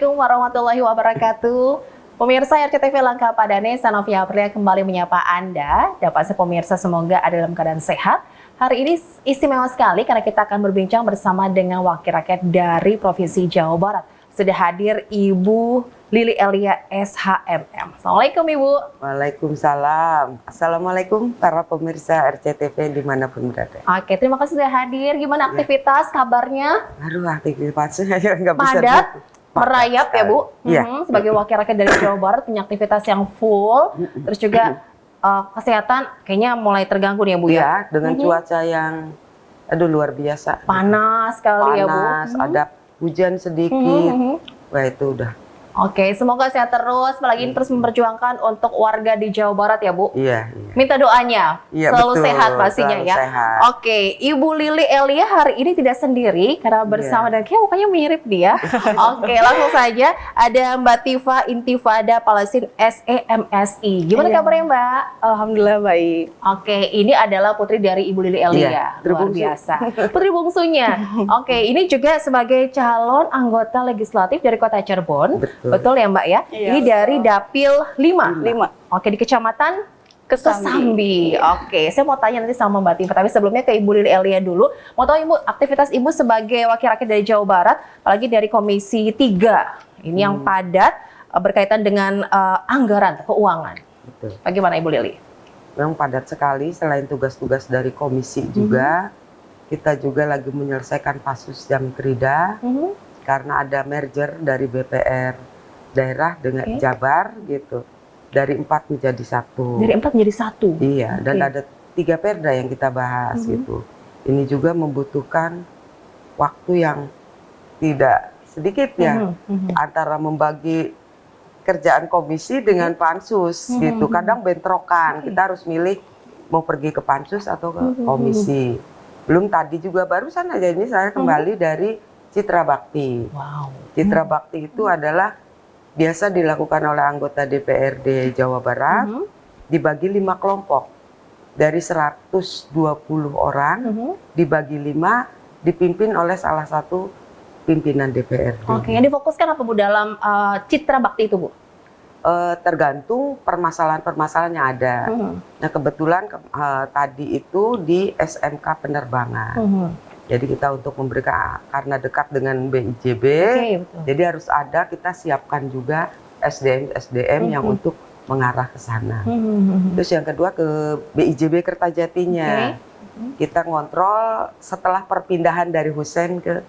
Assalamualaikum warahmatullahi wabarakatuh. Pemirsa RCTV Langka Padane, Sanovia Aprilia kembali menyapa Anda. Dapat pemirsa semoga ada dalam keadaan sehat. Hari ini istimewa sekali karena kita akan berbincang bersama dengan wakil rakyat dari Provinsi Jawa Barat. Sudah hadir Ibu Lili Elia SHMM. Assalamualaikum Ibu. Waalaikumsalam. Assalamualaikum para pemirsa RCTV dimanapun berada. Oke, terima kasih sudah hadir. Gimana aktivitas, kabarnya? Aduh, aktivitasnya nggak bisa. Padat, merayap ya Bu. Iya. Sebagai wakil rakyat dari Jawa Barat punya aktivitas yang full. Terus juga kesehatan kayaknya mulai terganggu nih ya Bu ya. Ya, dengan cuaca yang luar biasa. Panas sekali ya Bu. Panas, ada hujan sedikit. Wah, itu udah. Oke, semoga sehat terus, apalagi ini terus memperjuangkan untuk warga di Jawa Barat ya Bu. Iya. Minta doanya, selalu betul, sehat pastinya selalu ya. sehat. Oke, Ibu Lili Elia hari ini tidak sendiri karena bersama dan kayak mukanya mirip dia. Oke, langsung saja ada Mbak Tifa Intifada Palasin SEMSI. Gimana kabarnya Mbak? Alhamdulillah baik. Oke, ini adalah putri dari Ibu Lili Elia, luar biasa. Putri bungsunya. Oke, ini juga sebagai calon anggota legislatif dari Kota Cirebon. Betul ya Mbak ya? Iya, ini dari Dapil 5. Oke, di Kecamatan Kesambi. Oke, saya mau tanya nanti sama Mbak Tifa, tapi sebelumnya ke Ibu Lili Elia dulu. Mau tahu Ibu, aktivitas Ibu sebagai wakil rakyat dari Jawa Barat, apalagi dari Komisi 3. Ini yang padat berkaitan dengan anggaran, keuangan. Betul. Bagaimana Ibu Lili? Memang padat sekali, selain tugas-tugas dari komisi juga, kita juga lagi menyelesaikan Pasus Jam Krida, karena ada merger dari BPR daerah dengan Jabar gitu. Dari 4 menjadi 1. Dari 4 menjadi 1? Iya, dan ada 3 perda yang kita bahas gitu. Ini juga membutuhkan waktu yang tidak sedikit ya, antara membagi kerjaan komisi dengan pansus gitu. Kadang bentrokan, kita harus milih mau pergi ke pansus atau ke komisi. Belum tadi juga barusan aja ini saya kembali dari Citra Bakti. Citra Bakti itu adalah biasa dilakukan oleh anggota DPRD Jawa Barat, dibagi 5 kelompok. Dari 120 orang, dibagi 5, dipimpin oleh salah satu pimpinan DPRD. Oke, yang difokuskan apa Bu dalam Citra Bakti itu Bu? Tergantung permasalahan-permasalahan yang ada. Nah kebetulan tadi itu di SMK Penerbangan. Jadi kita untuk memberikan, karena dekat dengan BIJB, jadi harus ada, kita siapkan juga SDM yang untuk mengarah ke sana. Terus yang kedua ke BIJB Kertajatinya. Kita ngontrol setelah perpindahan dari Husein ke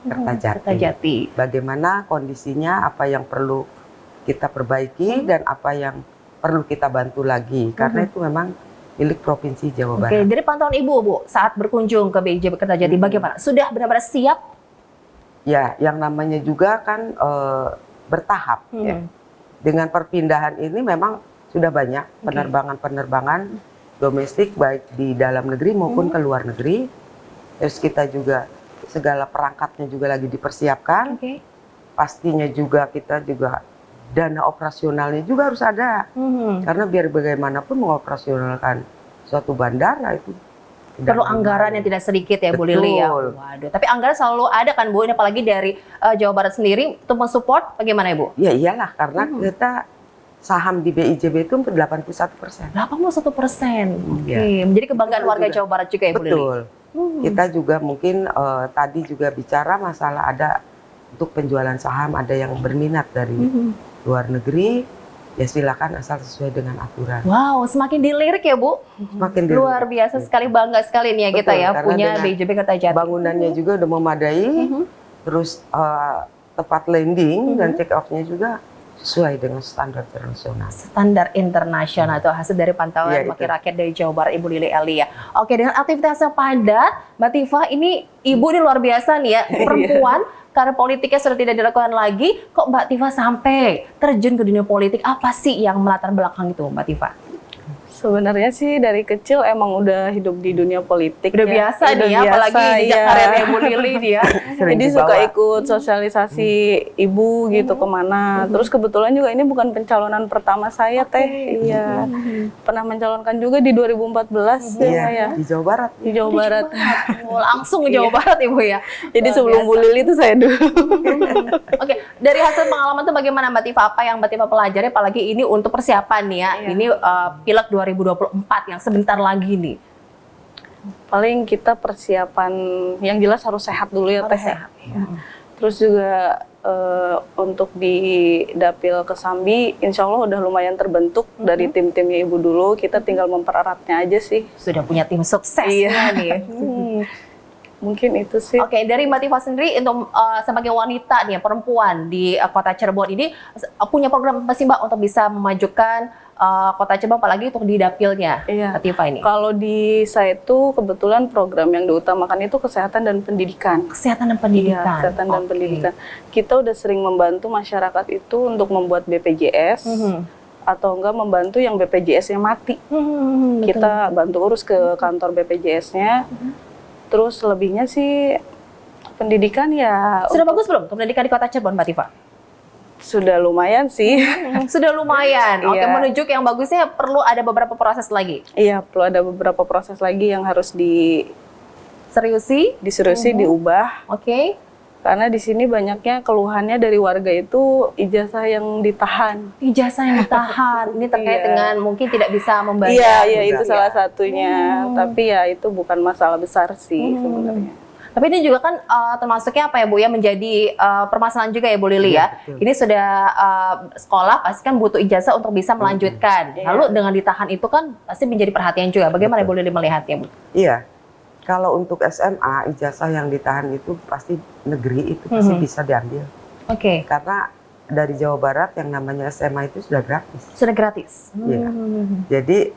Kertajati. Bagaimana kondisinya, apa yang perlu kita perbaiki, dan apa yang perlu kita bantu lagi. Karena itu memang milik Provinsi Jawa Barat. Oke, dari pantauan Ibu, Bu, saat berkunjung ke BIJB Kertajati, bagaimana? Sudah benar-benar siap? Ya, yang namanya juga kan bertahap. Ya. Dengan perpindahan ini memang sudah banyak penerbangan-penerbangan domestik, baik di dalam negeri maupun ke luar negeri. Terus kita juga, segala perangkatnya juga lagi dipersiapkan. Pastinya juga kita juga dana operasionalnya juga harus ada, karena biar bagaimanapun mengoperasionalkan suatu bandara itu perlu anggaran yang tidak sedikit ya Bu Lili ya. Waduh, tapi anggaran selalu ada kan Bu, ini apalagi dari Jawa Barat sendiri untuk mensupport, bagaimana Ibu? Ya iyalah, karena kita saham di BIJB itu 81%. 81%. Menjadi kebanggaan warga Jawa Barat juga ya Bu Lili. Betul. Kita juga mungkin tadi juga bicara masalah ada untuk penjualan saham, ada yang berminat dari luar negeri, ya silakan asal sesuai dengan aturan. Wow, semakin dilirik ya Bu. Semakin dilirik. Luar biasa sekali, bangga sekali nih ya kita ya punya BIJB Kertajati. Bangunannya juga udah memadai, terus tempat landing dan check off-nya juga sesuai dengan standar internasional. Standar internasional itu hasil dari pantauan wakil rakyat dari Jawa Barat Ibu Lili Elia. Oke, dengan aktivitas yang padat, Mbak Tifa, ini Ibu ini luar biasa nih ya, perempuan. Karena politiknya sudah tidak dilakukan lagi, kok Mbak Tifa sampai terjun ke dunia politik? Apa sih yang melatar belakang itu Mbak Tifa? Sebenarnya sih dari kecil emang udah hidup di dunia politik. Udah ya. biasa nih ya, apalagi jejak karirnya Ibu Lili dia. Sering Jadi dibawa. suka ikut sosialisasi ibu gitu kemana. Terus kebetulan juga ini bukan pencalonan pertama saya Teh. Iya. Pernah mencalonkan juga di 2014 ya Iya, saya. di Jawa Barat. Di Jawa Barat. Oh, langsung ke Jawa Barat Ibu ya. Jadi Luar sebelum Bu biasa. Lili itu saya dulu. Oke, dari hasil pengalaman tuh bagaimana Mbak Tifa? Apa yang Mbak Tifa pelajari apalagi ini untuk persiapan nih ya. Iya. Ini Pileg 2024 yang sebentar lagi nih. Paling kita persiapan yang jelas harus sehat dulu ya Harus Teh. sehat, Iya. Terus juga untuk di Dapil Kesambi, insya Allah udah lumayan terbentuk dari tim-timnya Ibu dulu. Kita tinggal mempereratnya aja sih. Sudah punya tim suksesnya Iya. nih. Mungkin itu sih. Oke, dari Mbak Tifa sendiri untuk sebagai wanita nih, perempuan di kota Cirebon ini punya program apa sih Mbak untuk bisa memajukan kota Cirebon apalagi untuk di dapilnya Iya. Mbak Tifa ini? Kalau di saya itu kebetulan program yang diutamakan itu kesehatan dan pendidikan. Kesehatan dan Iya, pendidikan. kesehatan dan Oke. pendidikan. Kita udah sering membantu masyarakat itu untuk membuat BPJS atau enggak membantu yang BPJS-nya mati. Betul. Kita bantu urus ke kantor BPJS-nya. Terus lebihnya sih pendidikan ya Sudah bagus belum untuk pendidikan di kota Cirebon Mbak Tifa? sudah lumayan sih. Sudah lumayan. Oke, Iya. menuju ke yang bagusnya perlu ada beberapa proses lagi. Iya, perlu ada beberapa proses lagi yang harus Seriusi? diseriusi, diubah. Oke. Karena di sini banyaknya keluhannya dari warga itu ijazah yang ditahan. Ijazah yang ditahan. Ini terkait Iya. dengan mungkin tidak bisa membayar. Iya, itu juga. salah satunya. Tapi ya itu bukan masalah besar sih sebenarnya. Tapi ini juga kan termasuknya apa ya Bu ya, menjadi permasalahan juga ya Bu Lili Iya, ya. betul. Ini sudah sekolah pasti kan butuh ijazah untuk bisa melanjutkan. Iya. Lalu dengan ditahan itu kan pasti menjadi perhatian juga. Bagaimana Bu Lili melihatnya Bu? Iya. Kalau untuk SMA, ijazah yang ditahan itu pasti negeri itu pasti bisa diambil. Oke. Karena dari Jawa Barat yang namanya SMA itu sudah gratis. Sudah gratis. Iya. Jadi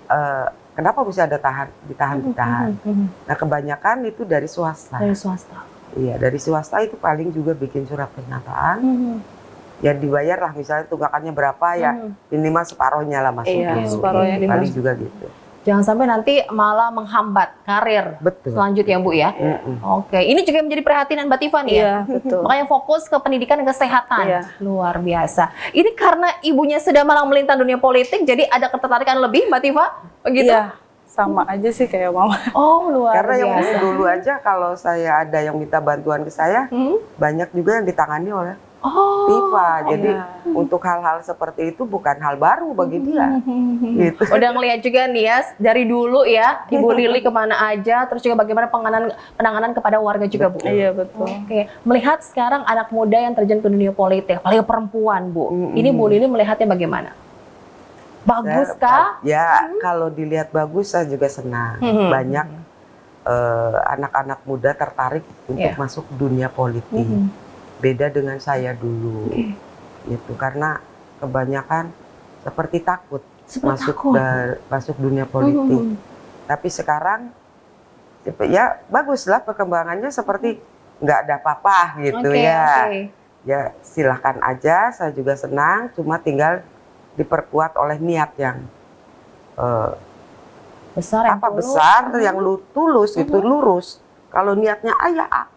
kenapa bisa ada ditahan? Nah kebanyakan itu dari swasta. Dari swasta. Iya, dari swasta itu paling juga bikin surat pernyataan. Ya dibayar lah, misalnya tunggakannya berapa ya minimal separohnya lah masuk. Iya, dulu. separohnya Paling dimasuk. juga gitu. Jangan sampai nanti malah menghambat karir Betul. selanjutnya Bu ya. Oke, ini juga menjadi perhatian Mbak Tifa nih ya. Iya, betul. Makanya fokus ke pendidikan dan kesehatan. Iya. Luar biasa. Ini karena ibunya sudah malang melintang dunia politik, jadi ada ketertarikan lebih Mbak Tifa? Begitu? Iya, sama aja sih kayak mama. Oh, luar Karena yang biasa. dulu aja kalau saya ada yang minta bantuan ke saya, banyak juga yang ditangani oleh Oh. Tifa. Jadi iya. untuk hal-hal seperti itu bukan hal baru bagi dia. Gitu. Udah ngelihat juga nih ya, dari dulu ya, Ibu Lili kemana aja, terus juga bagaimana penanganan kepada warga juga Bu. Iya, betul. Oke, melihat sekarang anak muda yang terjun ke dunia politik, apalagi perempuan Bu. Ini Bu Lili melihatnya bagaimana? Bagus kah? Ya, kalau dilihat bagus saya juga senang. Banyak anak-anak muda tertarik untuk Iya. masuk dunia politik. Beda dengan saya dulu. Gitu. Karena kebanyakan seperti takut masuk dunia politik. Tapi sekarang ya baguslah perkembangannya, seperti nggak ada apa-apa gitu Oke, ya. oke. Ya silahkan aja, saya juga senang. Cuma tinggal diperkuat oleh niat yang Besar yang tulus. besar, yang tulus itu lurus. Kalau niatnya ayah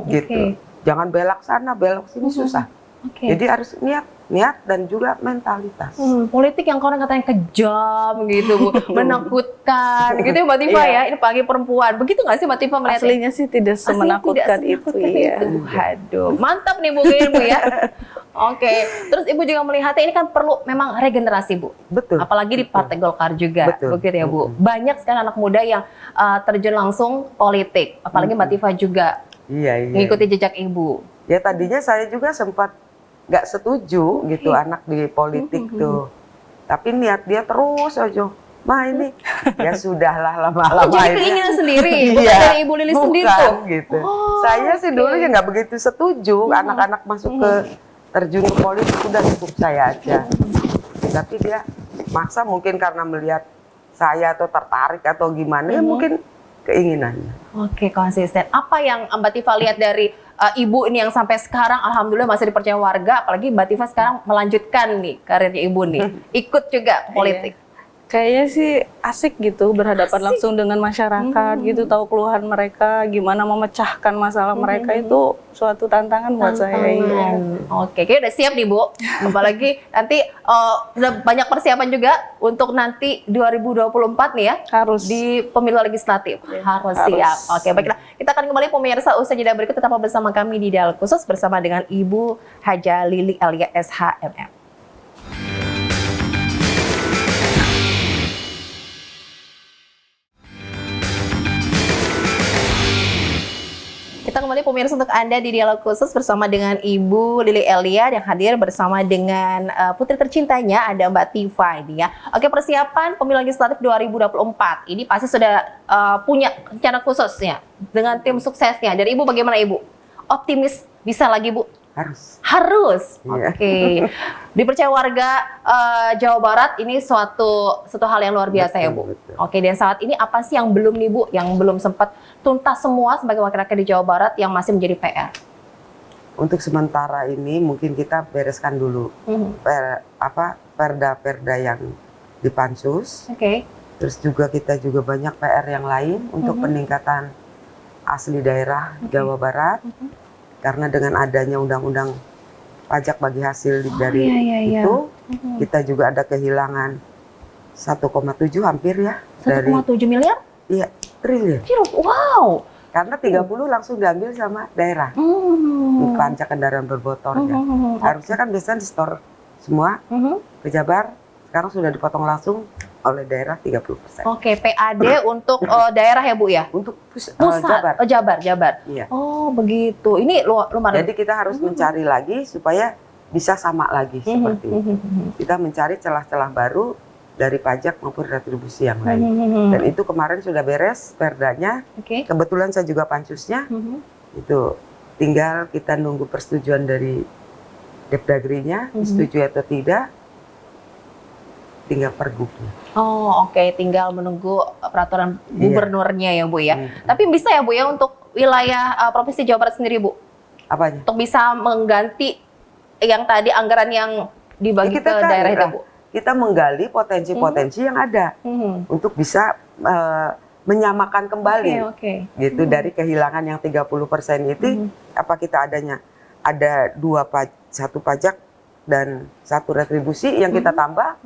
gitu, jangan belok sana belok sini susah. Oke. Jadi harus niat dan juga mentalitas. Politik yang orang katanya kejam gitu Bu, menakutkan gitu ya Mbak Tifa Iya. ya. Ini pagi perempuan. Begitu nggak sih Mbak Tifa melihatnya? Aslinya sih tidak semenakutkan itu, iya. Aduh, mantap nih Bu Gin, Bu ya. Oke, terus Ibu juga melihatnya ini kan perlu memang regenerasi Bu. Betul. Apalagi di Partai Golkar juga, Betul. begitu ya Bu. Banyak sekali anak muda yang terjun langsung politik, apalagi Mbak Tifa juga Iya, iya. mengikuti jejak Ibu. Ya tadinya saya juga sempat nggak setuju gitu anak di politik tuh. Tapi niat dia terus aja. Mah ini ya sudahlah lama-lama Oh, jadi ini. keinginan sendiri, bukan Iya, dari Ibu Lili sendiri bukan, tuh. gitu. Oh, Saya sih dulu oke. ya nggak begitu setuju anak-anak masuk ke terjun ke politik, udah cukup saya aja. Tapi dia maksa mungkin karena melihat saya atau tertarik atau gimana ya mungkin keinginannya. Oke, konsisten. Apa yang Mbak Tifa lihat dari Ibu ini yang sampai sekarang alhamdulillah masih dipercaya warga, apalagi Mbak Tifa sekarang melanjutkan nih karirnya Ibu nih, ikut juga ke politik. Kayaknya sih asik gitu, berhadapan langsung dengan masyarakat gitu, tahu keluhan mereka, gimana memecahkan masalah mereka itu suatu tantangan buat saya. Iya. Oke, kayaknya udah siap nih Bu. Apalagi nanti udah banyak persiapan juga untuk nanti 2024 nih ya. Harus. Di pemilu legislatif. Harus siap. Oke, baiklah. Kita akan kembali pemirsa usai jeda berikut, tetap bersama kami di Dialog Khusus bersama dengan Ibu Haja Lili Elia SHMM. Kita kembali pemirsa untuk Anda di Dialog Khusus bersama dengan Ibu Lili Elia yang hadir bersama dengan putri tercintanya, ada Mbak Tifa ini ya. Oke, persiapan pemilu legislatif 2024 ini pasti sudah punya rencana khususnya dengan tim suksesnya. Dari Ibu bagaimana Ibu? Optimis bisa lagi Bu? Harus. Iya. Oke. Dipercaya warga Jawa Barat ini suatu hal yang luar biasa ya Bu. Betul. Oke, dan saat ini apa sih yang belum nih Bu, yang belum sempat tuntas semua sebagai wakil rakyat di Jawa Barat yang masih menjadi PR? Untuk sementara ini mungkin kita bereskan dulu perda-perda yang di Pansus. Oke. Terus juga kita juga banyak PR yang lain untuk peningkatan asli daerah Jawa Barat. Karena dengan adanya undang-undang pajak bagi hasil dari itu, kita juga ada kehilangan 1,7 hampir ya. 1,7 miliar? Iya, triliun. Wow. Karena 30 langsung diambil sama daerah. Pajak kendaraan bermotornya. Harusnya kan biasanya di store semua, ke Jabar, sekarang sudah dipotong langsung oleh daerah 30%. Oke, PAD untuk daerah ya Bu ya? Untuk pusat. Jabar. Oh, Jabar. Iya. Oh, begitu. Ini lumayan. Jadi kita harus mencari lagi supaya bisa sama lagi seperti itu. Kita mencari celah-celah baru dari pajak maupun retribusi yang lain. Dan itu kemarin sudah beres perdanya. Kebetulan saya juga pansusnya. Itu tinggal kita nunggu persetujuan dari Depdagrinya, disetujui atau tidak. Tinggal pergubnya. Oh, oke. Tinggal menunggu peraturan gubernurnya ya Bu ya. Tapi bisa ya Bu ya untuk wilayah Provinsi Jawa Barat sendiri Bu? Apanya? Untuk bisa mengganti yang tadi anggaran yang dibagi ke daerah itu Bu? Kita menggali potensi-potensi yang ada untuk bisa menyamakan kembali. Gitu dari kehilangan yang 30% itu apa kita ada satu pajak dan satu retribusi yang kita tambah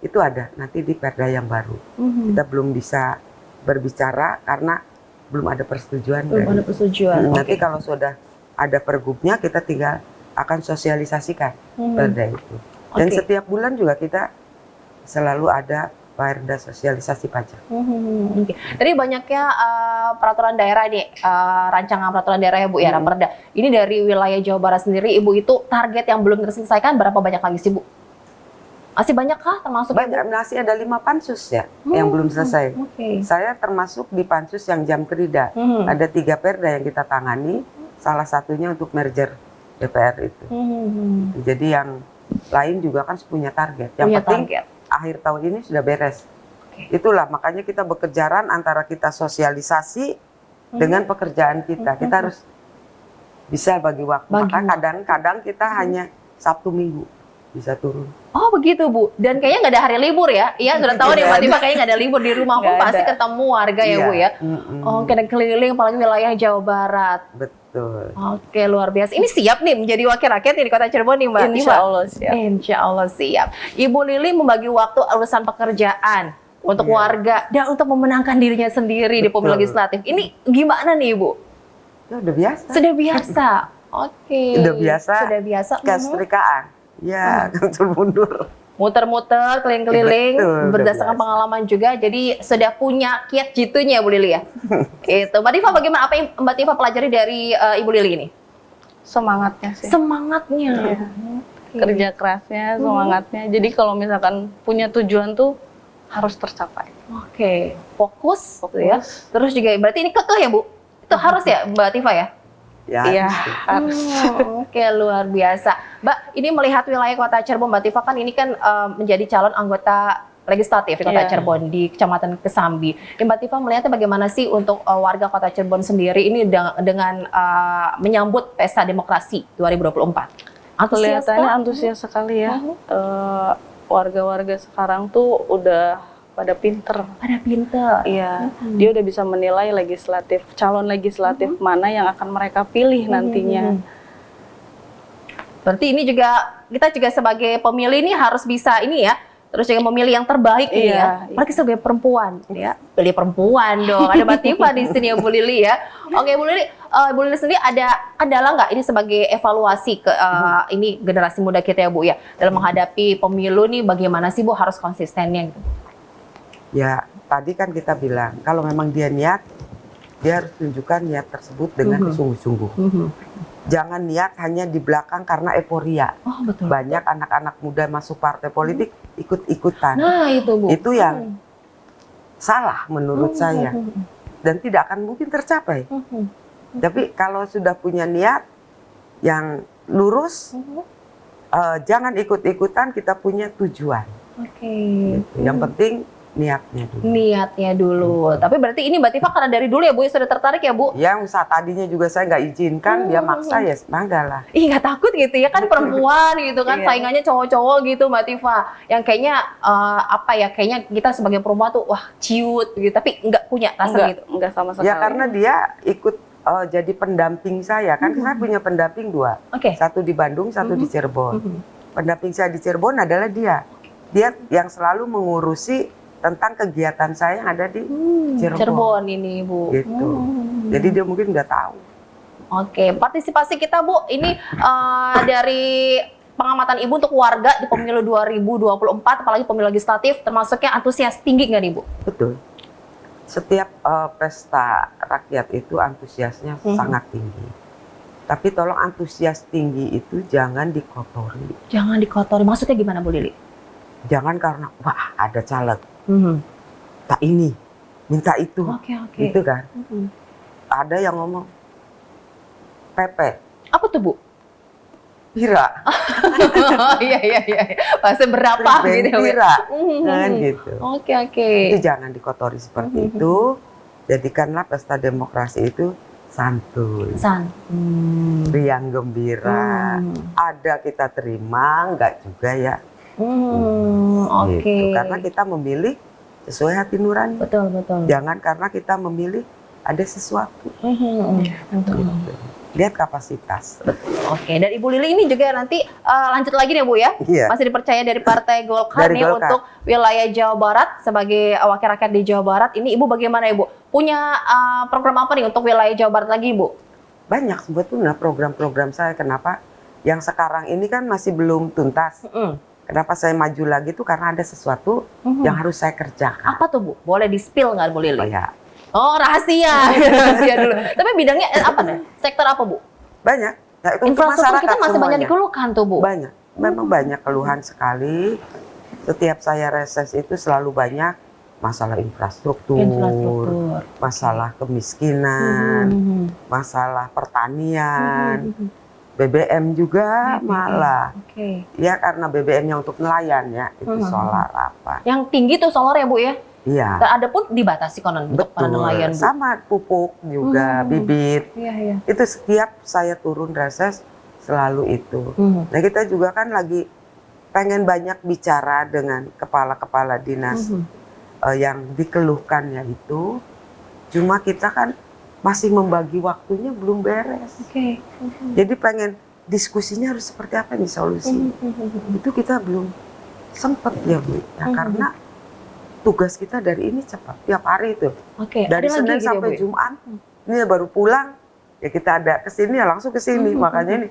itu ada nanti di perda yang baru. Kita belum bisa berbicara karena belum ada persetujuan. Nanti kalau sudah ada pergubnya kita tinggal akan sosialisasikan perda itu. Dan setiap bulan juga kita selalu ada perda sosialisasi pajak. Jadi banyaknya peraturan daerah nih, rancangan peraturan daerah ya Bu ya, Raperda. Ini dari wilayah Jawa Barat sendiri, Ibu itu target yang belum terselesaikan berapa banyak lagi sih Bu? Masih banyak kah termasuk? Banyak, masih ada 5 pansus ya yang belum selesai. Saya termasuk di pansus yang jam kerja. Ada 3 perda yang kita tangani, salah satunya untuk merger DPR itu. Jadi yang lain juga kan punya target. Yang penting akhir tahun ini sudah beres. Itulah makanya kita bekerjaan antara kita sosialisasi dengan pekerjaan kita. Kita harus bisa bagi waktu. Maka kadang-kadang kita hanya Sabtu Minggu bisa turun. Oh begitu Bu. Dan kayaknya nggak ada hari libur ya? Iya sudah tahu nih Mbak Tifa kayaknya nggak ada libur di rumah pun pasti ketemu warga ya Bu ya. Oh kena keliling apalagi wilayah Jawa Barat. Betul. Oke luar biasa. Ini siap nih menjadi wakil rakyat di Kota Cirebon nih Mbak Tifa? Insya Allah siap. Insya Allah siap. Ibu Lili membagi waktu urusan pekerjaan untuk warga dan untuk memenangkan dirinya sendiri di pemilu legislatif. Ini gimana nih Ibu? Ya, udah biasa. Sudah biasa. Oke. Sudah biasa. Sudah biasa. Kesetrikaan. Ya, mundur. Muter-muter, keliling-keliling, berdasarkan pengalaman juga, jadi sudah punya kiat jitunya Bu Lili ya. Itu. Mbak Tifa bagaimana? Apa yang Mbak Tifa pelajari dari Ibu Lili ini? Semangatnya sih. Semangatnya. Kerja kerasnya, semangatnya. Jadi kalau misalkan punya tujuan tuh harus tercapai. Oke, fokus. Ya. Terus juga berarti ini kekeh ya Bu? Itu harus ya Mbak Tifa ya? Iya, harus. Oke, luar biasa. Mbak, ini melihat wilayah Kota Cirebon, Mbak Tifa kan ini kan menjadi calon anggota legislatif di Kota Cirebon di Kecamatan Kesambi. Mbak Tifa melihatnya bagaimana sih untuk warga Kota Cirebon sendiri ini dengan menyambut Pesta Demokrasi 2024? Kelihatannya antusias sekali ya. Warga-warga sekarang tuh udah pada pinter. Pada pinter. Iya, dia udah bisa menilai calon legislatif mana yang akan mereka pilih nantinya. Berarti ini juga kita juga sebagai pemilih ini harus bisa ini ya, terus juga memilih yang terbaik nih ya. Apalagi sebagai perempuan, ya pilih perempuan dong. Ada Mbak Tifa di sini ya Bu Lili ya. Oke Bu Lili sendiri ada kendala nggak ini sebagai evaluasi ke ini generasi muda kita ya Bu ya, dalam menghadapi pemilu nih bagaimana sih Bu harus konsistennya gitu? Ya tadi kan kita bilang kalau memang dia niat, dia harus tunjukkan niat tersebut dengan sungguh-sungguh. Jangan niat hanya di belakang karena euforia. Oh, betul. Banyak anak-anak muda masuk partai politik ikut-ikutan. Nah itu Bu. Itu yang salah menurut saya dan tidak akan mungkin tercapai. Tapi kalau sudah punya niat yang lurus, jangan ikut-ikutan, kita punya tujuan. Oke. Gitu. Yang penting niatnya dulu. Niatnya dulu. Tapi berarti ini Mbak Tifa karena dari dulu ya Bu ya sudah tertarik ya Bu? Yang saat tadinya juga saya nggak izinkan, dia maksa ya mangga lah. Ih nggak takut gitu ya kan perempuan gitu kan saingannya cowok-cowok gitu Mbak Tifa. Yang kayaknya kayaknya kita sebagai perempuan tuh wah ciut gitu tapi nggak punya rasa gitu. Enggak sama sekali. Ya karena dia ikut jadi pendamping saya kan, saya punya pendamping 2. Satu di Bandung, satu di Cirebon. Pendamping saya di Cirebon adalah dia. Dia yang selalu mengurusi tentang kegiatan saya yang ada di Cirebon ini Bu. Gitu. Jadi dia mungkin udah tahu. Oke, partisipasi kita Bu ini dari pengamatan Ibu untuk warga di pemilu 2024, apalagi pemilu legislatif, termasuknya antusias tinggi nggak nih Bu? Betul. Setiap pesta rakyat itu antusiasnya sangat tinggi. Tapi tolong antusias tinggi itu jangan dikotori. Jangan dikotori, maksudnya gimana Bu Lili? Jangan karena wah ada caleg. Tak ini, minta itu, gitu kan? Ada yang ngomong, Pepe. Apa tuh Bu? Pira. Iya. Bahasa berapa gitu ya? Pira, kan gitu. Oke. Itu jangan dikotori seperti itu. Jadikanlah pesta demokrasi itu santuy, riang gembira. Ada kita terima, enggak juga ya. Gitu. Karena kita memilih sesuai hati nurani. Betul. Jangan karena kita memilih ada sesuatu. Gitu. Lihat kapasitas. Oke, dan Ibu Lili ini juga nanti lanjut lagi nih Bu ya. Masih dipercaya dari Partai Golkar nih untuk wilayah Jawa Barat sebagai wakil rakyat di Jawa Barat. Ini Ibu bagaimana Ibu? Punya program apa nih untuk wilayah Jawa Barat lagi Ibu? Banyak sebetulnya program-program saya. Kenapa? Yang sekarang ini kan masih belum tuntas. Kenapa saya maju lagi tuh karena ada sesuatu yang harus saya kerjakan. Apa tuh Bu? Boleh di-spill nggak Bu Lili? Oh ya. Oh rahasia, rahasia dulu. Tapi bidangnya apa nih? Sektor apa Bu? Banyak. Nah, infrastruktur kita masih banyak dikeluhkan tuh Bu. Banyak, memang banyak keluhan sekali. Setiap saya reses itu selalu banyak masalah infrastruktur. Masalah kemiskinan, masalah pertanian. BBM juga malah. Ya karena BBM-nya untuk nelayan ya, itu solar apa. Yang tinggi tuh solar ya Bu ya? Iya. Dan ada pun dibatasi konon untuk para nelayan Bu. Sama pupuk juga, bibit. Iya. Itu setiap saya turun reses selalu itu. Nah kita juga kan lagi pengen banyak bicara dengan kepala-kepala dinas yang dikeluhkannya itu. Cuma kita kan masih membagi waktunya belum beres. Jadi pengen diskusinya harus seperti apa nih solusi. Itu kita belum sempat ya Bu. Ya, karena tugas kita dari ini cepat tiap hari itu. Dari Senin sampai Jumat. Ini baru pulang ya kita ada kesini ya langsung kesini. Makanya ini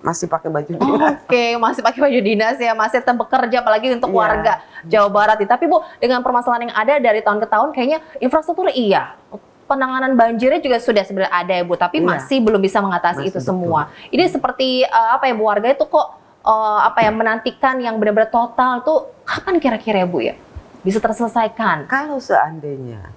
masih pakai baju dinas. Masih pakai baju dinas ya, masih tetap bekerja apalagi untuk warga Jawa Barat. Tapi Bu, dengan permasalahan yang ada dari tahun ke tahun kayaknya infrastruktur penanganan banjirnya juga sudah sebenarnya ada ya Bu, tapi masih belum bisa mengatasi itu semua. Ini seperti apa ya Bu, warga itu kok menantikan yang benar-benar total tuh kapan kira-kira ya Bu ya bisa terselesaikan? Kalau seandainya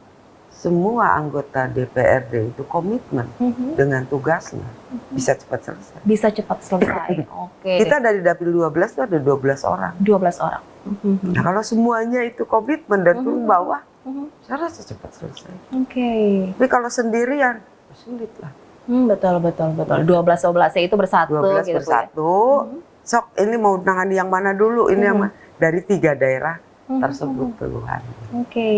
semua anggota DPRD itu komitmen dengan tugasnya, bisa cepat selesai. Bisa cepat selesai. Kita dari Dapil 12 itu ada 12 orang. 12 orang. Nah kalau semuanya itu komitmen dan turun bawah, saya rasa cepat selesai. Tapi kalau sendirian, sulit lah. Betul. 12 itu bersatu. 12 gitu, bersatu. Sok ini mau nangani yang mana dulu? Ini yang mana? Dari 3 daerah tersebut keluhan. Oke.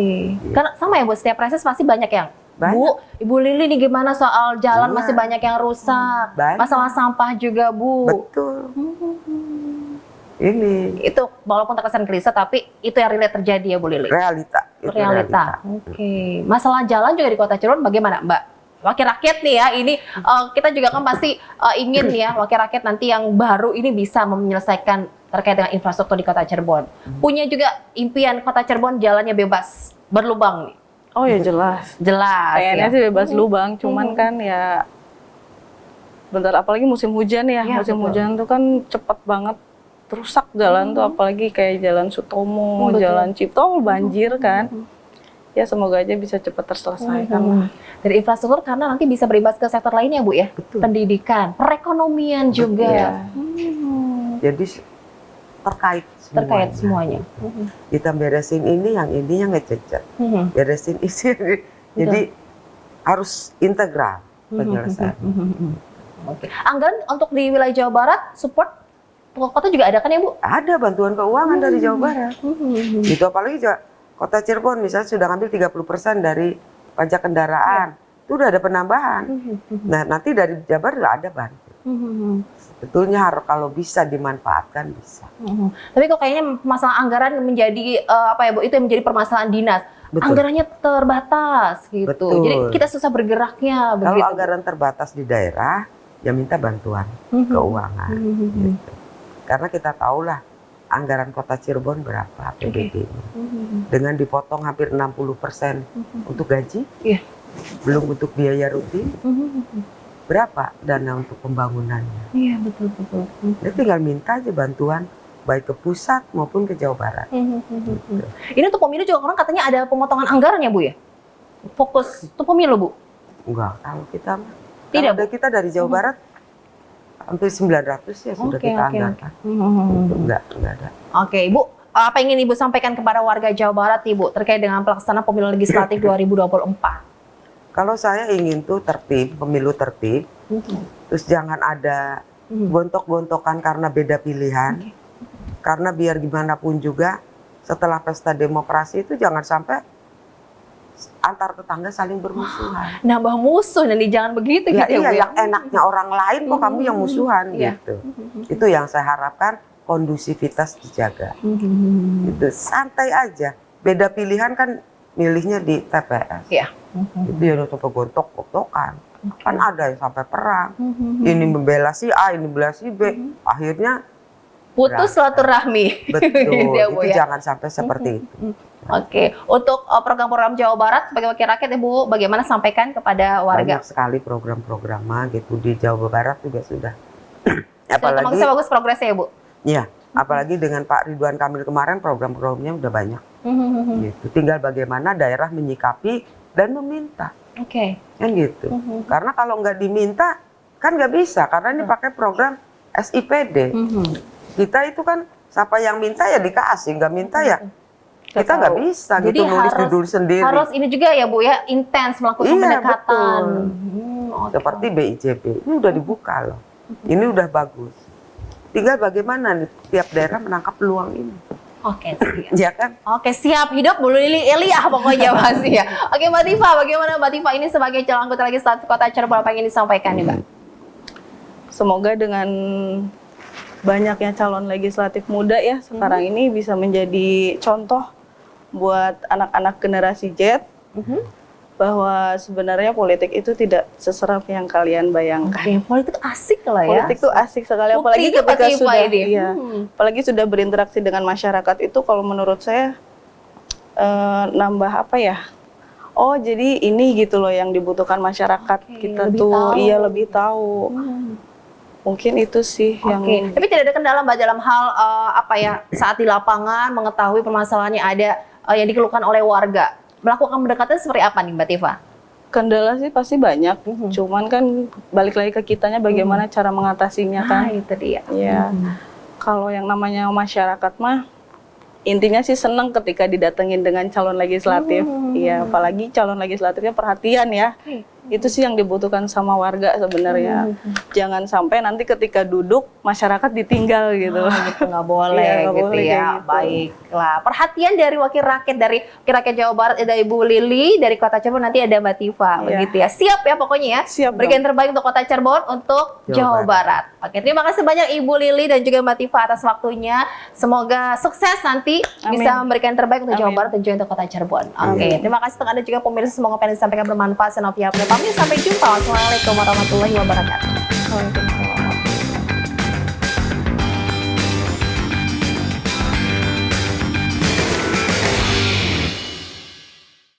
Karena sama ya Bu, setiap reses pasti banyak yang Banyak. Bu, Ibu Lili nih gimana soal jalan Iya. masih banyak yang rusak, Banyak. masalah sampah juga Bu. Betul. Ini Itu walaupun terkesan klise tapi itu yang relate terjadi ya Bu Lili. realita. Itu Realita. Oke. Masalah jalan juga di Kota Cirebon bagaimana Mbak? Wakil rakyat nih ya, ini kita juga kan pasti ingin ya wakil rakyat nanti yang baru ini bisa menyelesaikan terkait dengan infrastruktur di Kota Cirebon. Punya juga impian Kota Cirebon jalannya bebas berlubang nih. Oh ya jelas. Jelas Kayaknya ya. sih bebas lubang, cuman kan ya bentar, apalagi musim hujan ya. Iya, Musim betul. hujan tuh kan cepet banget rusak jalan tuh, apalagi kayak jalan Sutomo, Betul. jalan Cipto banjir kan. Ya semoga aja bisa cepat terselesaikan lah. Dari infrastruktur karena nanti bisa berimbas ke sektor lainnya Bu ya. Betul. Pendidikan, perekonomian juga. Iya. Jadi terkait semuanya. Terkait semuanya. Kita beresin ini yang ngececet. Beresin isi. Jadi harus integral penyelesaian. Oke. Anggaran untuk di wilayah Jawa Barat support kota juga ada kan ya Bu? Ada bantuan keuangan dari Jawa Barat. Gitu apalagi Kota Cirebon misalnya sudah ngambil 30% dari pajak kendaraan. Itu udah ada penambahan. Nah, nanti dari Jawa Barat udah ada bantu. Sebetulnya harus kalau bisa dimanfaatkan bisa. Tapi kok kayaknya masalah anggaran menjadi apa ya Bu? Itu yang menjadi permasalahan dinas. Betul. Anggarannya terbatas gitu. Betul. Jadi kita susah bergeraknya Kalau begitu. anggaran terbatas di daerah, ya minta bantuan keuangan. Gitu. Karena kita tahulah anggaran Kota Cirebon berapa APBD-nya. Dengan dipotong hampir 60% untuk gaji, Iya. belum untuk biaya rutin, berapa dana untuk pembangunannya. Iya betul betul. Dia tinggal minta aja bantuan baik ke pusat maupun ke Jawa Barat. Ini untuk pemilu juga orang katanya ada pemotongan anggaran ya Bu ya? Fokus untuk pemilu Bu? Enggak, kalau kita mah. Tidak, Kalau kita dari Jawa Barat hampir 900 ya sudah kita anggarkan. Enggak ada. Oke, Ibu, apa yang ingin Ibu sampaikan kepada warga Jawa Barat, Ibu, terkait dengan pelaksanaan pemilu legislatif 2024? Kalau saya ingin tuh tertib, pemilu tertib, terus jangan ada gontok-gontokan karena beda pilihan. Karena biar gimana pun juga setelah pesta demokrasi itu jangan sampai antar tetangga saling bermusuhan. Nambah musuh, nanti jangan begitu Ya gitu iya, ya Bu. yang enaknya orang lain kok kamu yang musuhan Iya. gitu. Itu yang saya harapkan kondusivitas dijaga. Gitu, santai aja. Beda pilihan kan milihnya di TPS. Iya. Itu ya udah sampai gontok-gontokan. Kan ada yang sampai perang. Ini membela si A, ini membela si B. Akhirnya Putus silaturahmi. betul. Gitu ya, Bu, Itu ya. jangan sampai seperti itu. Oke, untuk program-program Jawa Barat sebagai wakil rakyat Ibu, bagaimana sampaikan kepada warga? Banyak sekali program-programnya gitu di Jawa Barat juga sudah. Apalagi bagus progresnya ya Bu? Ya, apalagi dengan Pak Ridwan Kamil kemarin program-programnya udah banyak. Gitu. Tinggal bagaimana daerah menyikapi dan meminta, Oke. kan gitu. Karena kalau nggak diminta kan nggak bisa, karena ini pakai program SIPD. Kita itu kan siapa yang minta ya dikasih, nggak minta ya kita nggak bisa Jadi gitu nulis harus- judul sendiri. Harus ini juga ya Bu ya, intens melakukan Iya, pendekatan. betul. Oke. Seperti BIJP ini udah dibuka loh, ini udah bagus. Tinggal bagaimana nih tiap daerah menangkap peluang ini, Oke, siap. ya kan? Oke, siap. Hidup Bu Lili Eliah pokoknya masih ya. Oke, Mbak Tifa, bagaimana Mbak Tifa ini sebagai calon anggota legislatif Kota Cirebon, apa yang ingin disampaikan nih Mbak? Semoga dengan banyaknya calon legislatif muda ya sekarang ini bisa menjadi contoh buat anak-anak generasi Z bahwa sebenarnya politik itu tidak seseram yang kalian bayangkan. Oke, politik asik lah ya. Politik tuh asik sekali, apalagi Buktinya Mbak ketika Tifa sudah, ini. iya, apalagi sudah berinteraksi dengan masyarakat itu, kalau menurut saya nambah apa ya? Oh jadi ini gitu loh yang dibutuhkan masyarakat kita lebih tuh, tahu. iya lebih tahu. Mungkin itu sih yang. Oke, tapi tidak ada kendala Mbak dalam hal apa ya, saat di lapangan mengetahui permasalahannya ada yang dikeluhkan oleh warga. Melakukan pendekatan seperti apa nih Mbak Tifa? Kendala sih pasti banyak, cuman kan balik lagi ke kitanya bagaimana cara mengatasinya kan. Itu dia. Iya. Kalau yang namanya masyarakat mah intinya sih seneng ketika didatengin dengan calon legislatif. Iya, apalagi calon legislatifnya perhatian ya. Itu sih yang dibutuhkan sama warga sebenarnya. Jangan sampai nanti ketika duduk masyarakat ditinggal gitu. Gitu nggak boleh Iya, nggak gitu boleh ya. kayak gitu. Baiklah. Perhatian dari wakil rakyat Jawa Barat ada Ibu Lili, dari Kota Cirebon nanti ada Mbak Tifa, Iya. begitu ya. Siap ya pokoknya ya. Siap Berikan yang terbaik untuk Kota Cirebon, untuk Jawa Jawa Barat. Oke, terima kasih banyak Ibu Lili dan juga Mbak Tifa atas waktunya. Semoga sukses nanti Amin. bisa memberikan yang terbaik untuk Jawa Amin. Barat dan juga untuk Kota Cirebon. Oke, terima kasih untuk Anda juga pemirsa, semoga apa yang disampaikan bermanfaat. Saya Novia pamit, sampai jumpa. Wassalamualaikum warahmatullahi wabarakatuh. Waalaikumsalam.